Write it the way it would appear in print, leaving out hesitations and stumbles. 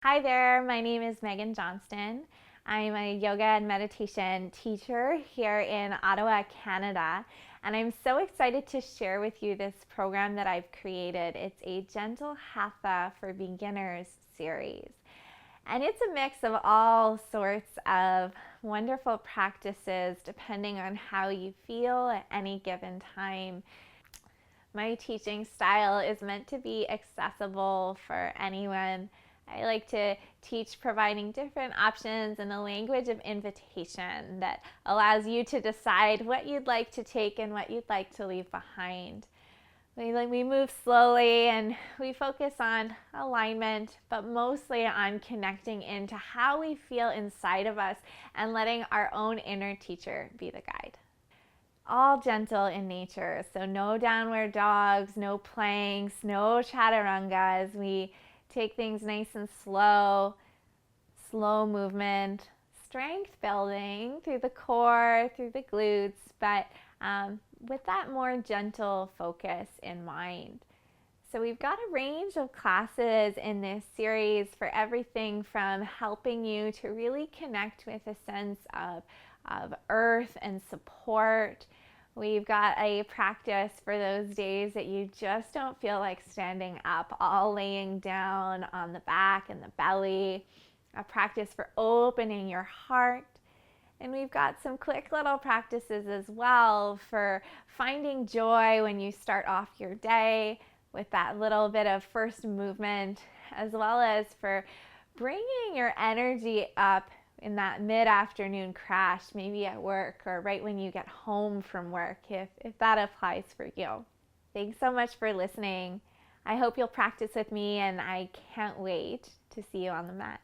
Hi there, my name is Meghan Johnston. I'm a yoga and meditation teacher here in Ottawa, Canada, and I'm so excited to share with you this program that I've created. It's a Gentle Hatha for Beginners series. And it's a mix of all sorts of wonderful practices depending on how you feel at any given time. My teaching style is meant to be accessible for anyone. I like to teach providing different options in a language of invitation that allows you to decide what you'd like to take and what you'd like to leave behind. We move slowly and we focus on alignment, but mostly on connecting into how we feel inside of us and letting our own inner teacher be the guide. All gentle in nature, so no downward dogs, no planks, no chaturangas. We take things nice and slow movement, strength building through the core, through the glutes, but with that more gentle focus in mind. So we've got a range of classes in this series for everything from helping you to really connect with a sense of earth and support. We've got a practice for those days that you just don't feel like standing up, all laying down on the back and the belly. A practice for opening your heart. And we've got some quick little practices as well for finding joy when you start off your day with that little bit of first movement, as well as for bringing your energy up in that mid-afternoon crash, maybe at work or right when you get home from work, if that applies for you. Thanks so much for listening. I hope you'll practice with me, and I can't wait to see you on the mat.